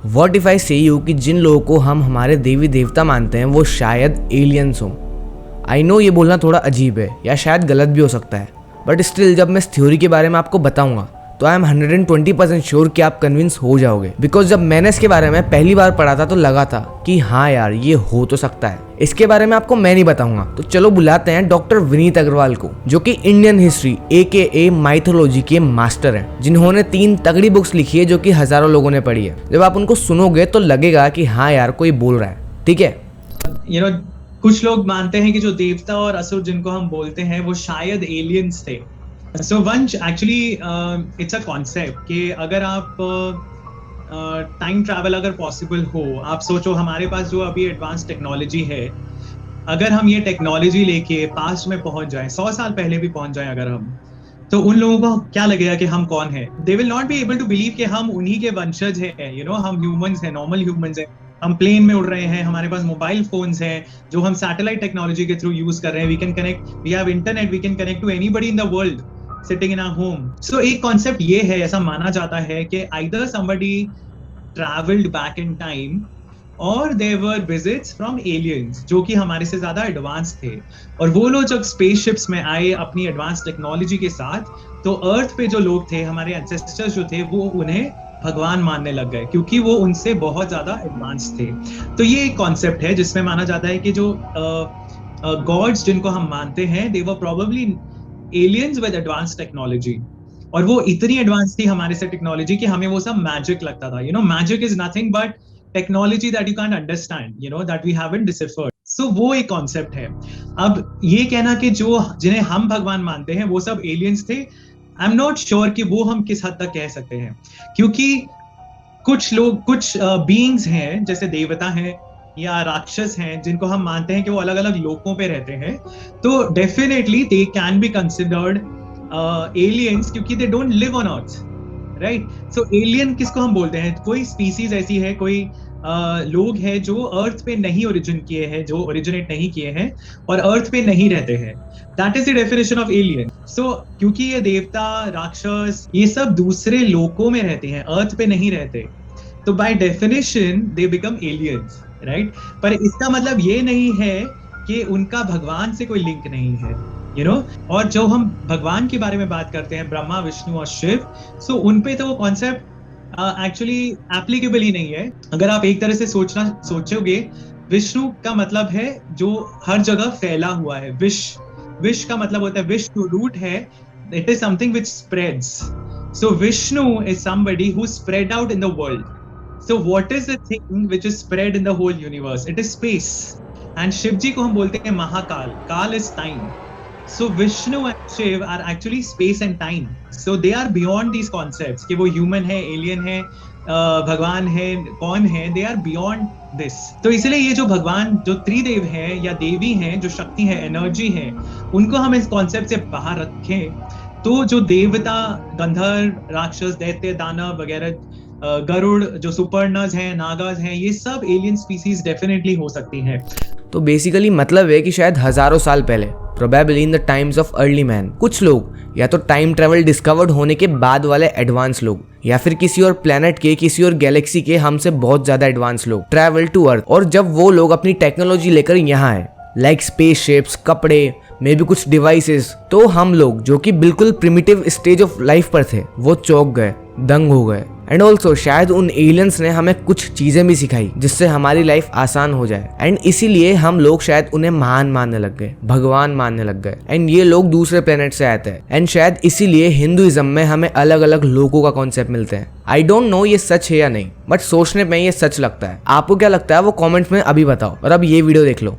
What if I से you कि जिन लोगों को हम हमारे देवी देवता मानते हैं वो शायद एलियंस हों। आई नो ये बोलना थोड़ा अजीब है या शायद गलत भी हो सकता है, बट स्टिल जब मैं इस थ्योरी के बारे में आपको बताऊंगा तो आई एम 120% श्योर कि आप कन्विंस हो जाओगे। बिकॉज जब मैंने इसके बारे में पहली बार पढ़ा था तो लगा था कि हाँ यार ये हो तो सकता है। इसके बारे में आपको मैं नहीं बताऊंगा, तो चलो बुलाते हैं डॉक्टर विनीत अग्रवाल को, जो कि इंडियन हिस्ट्री AKA माइथोलॉजी के मास्टर हैं, जिन्होंने 3 तगड़ी बुक्स लिखी है जो कि हजारों लोगों ने पढ़ी है। जब आप उनको सुनोगे तो लगेगा कि हाँ यार कोई बोल रहा है, ठीक है। कुछ लोग मानते हैं कि जो देवता और असुर जिनको हम बोलते हैं वो शायद एलियंस थे। सो वंश एक्चुअली इट्स अ कॉन्सेप्ट कि अगर आप टाइम ट्रैवल अगर पॉसिबल हो, आप सोचो हमारे पास जो अभी एडवांस टेक्नोलॉजी है, अगर हम ये टेक्नोलॉजी लेके पास्ट में पहुंच जाएं, 100 साल पहले भी पहुंच जाएं अगर हम, तो उन लोगों को क्या लगेगा कि हम कौन है। They will not be able to believe कि हम उन्हीं के वंशज हैं। हम ह्यूमंस हैं, नॉर्मल ह्यूमंस हैं, हम प्लेन में उड़ रहे हैं, हमारे पास मोबाइल फोन्स हैं जो हम सैटेलाइट टेक्नोलॉजी के थ्रू यूज कर रहे हैं। We can connect, we have internet, we can connect to anybody in the world sitting in our home. So एक कॉन्सेप्ट ये है, ऐसा माना जाता है कि either somebody travelled back in time और there were visits from aliens जो कि हमारे से ज्यादा एडवांस थे, और वो लोग जब स्पेसशिप्स में आए अपनी एडवांस टेक्नोलॉजी के साथ, तो अर्थ पे जो लोग थे, हमारे एंसेस्टर्स जो थे, वो उन्हें भगवान मानने लग गए क्योंकि वो उनसे बहुत ज्यादा एडवांस थे। तो ये एक कॉन्सेप्ट है जिसमें माना जाता है कि जो गॉड्स जिनको हम मानते हैं, they were probably aliens with advance technology, और वो इतनी एडवांस थी हमारे से टेक्नोलॉजी कि हमें वो सब मैजिक लगता था। Magic is nothing but technology that you can't understand, that we haven't deciphered. So वो एक कॉन्सेप्ट है। अब ये कहना कि जो जिन्हें हम भगवान मानते हैं वो सब एलियंस थे, आई एम नॉट श्योर कि वो हम किस हद तक कह सकते हैं, क्योंकि कुछ लोग, कुछ बीइंग्स हैं जैसे देवता हैं या राक्षस हैं जिनको हम मानते हैं कि वो अलग अलग लोकों पे रहते हैं, तो definitely they can be considered aliens क्योंकि they don't live on earth, right. So alien किसको हम बोलते हैं? कोई स्पीसीज ऐसी है, कोई लोग हैं जो अर्थ पे नहीं ओरिजिन किए हैं, जो ओरिजिनेट नहीं किए हैं और अर्थ पे नहीं रहते हैं। That is the definition of alien. So क्योंकि ये देवता, राक्षस, ये सब दूसरे लोकों में रहते हैं, अर्थ पे नहीं रहते, तो by definition they become aliens, right. पर इसका मतलब ये नहीं है कि उनका भगवान से कोई लिंक नहीं है, और जो हम भगवान के बारे में बात करते हैं, ब्रह्मा, विष्णु और शिव, सो उनपे तो वो कॉन्सेप्ट एक्चुअली एप्लीकेबल ही नहीं है। अगर आप एक तरह से सोचोगे, विष्णु का मतलब है जो हर जगह फैला हुआ है। विश का मतलब होता है, विश टू रूट है, it is something which spreads. So Vishnu is somebody who spread out in the world. So what is the thing which is spread in the whole universe? It is space. And Shiv ji को हम बोलते हैं Mahakal. Kaal is time. So Vishnu and Shiv are actually space and time. So they are beyond these concepts कि वो human है, alien है, भगवान है, कौन है, they are beyond this. तो इसलिए ये जो भगवान, जो त्रिदेव हैं या देवी हैं, जो शक्ति है, एनर्जी है, उनको हम इस कॉन्सेप्ट से बाहर रखें, तो जो देवता, गंधर्व, राक्षस, दैत्य, दानव वगैरह, गरुड़, जो सुपर्णस हैं, नागास हैं, ये सब एलियन स्पीसीज डेफिनेटली हो सकती हैं। तो बेसिकली मतलब है कि शायद हजारों साल पहले, probably in the times of early man, कुछ लोग या तो टाइम ट्रेवल डिस्कवर्ड होने के बाद वाले एडवांस लोग, या फिर किसी और प्लेनेट के, किसी और गैलेक्सी के हमसे बहुत ज्यादा एडवांस लोग ट्रैवल टू अर्थ, और जब वो लोग अपनी टेक्नोलॉजी लेकर यहाँ आए, लाइक स्पेस शिप्स, कपड़े, मे भी कुछ डिवाइसेस, तो हम लोग जो कि बिल्कुल प्रिमिटिव स्टेज ऑफ लाइफ पर थे, वो चौंक गए, दंग हो गए। एंड ऑल्सो शायद उन एलियंस ने हमें कुछ चीजें भी सिखाई जिससे हमारी लाइफ आसान हो जाए, एंड इसीलिए हम लोग शायद उन्हें महान मानने लग गए, भगवान मानने लग गए। एंड ये लोग दूसरे प्लेनेट से आते हैं, एंड शायद इसीलिए हिंदुइज्म में हमें अलग अलग लोगों का कॉन्सेप्ट मिलते हैं। आई डोंट नो ये सच है या नहीं, बट सोचने में ये सच लगता है। आपको क्या लगता है वो कॉमेंट्स में अभी बताओ, और अब ये वीडियो देख लो।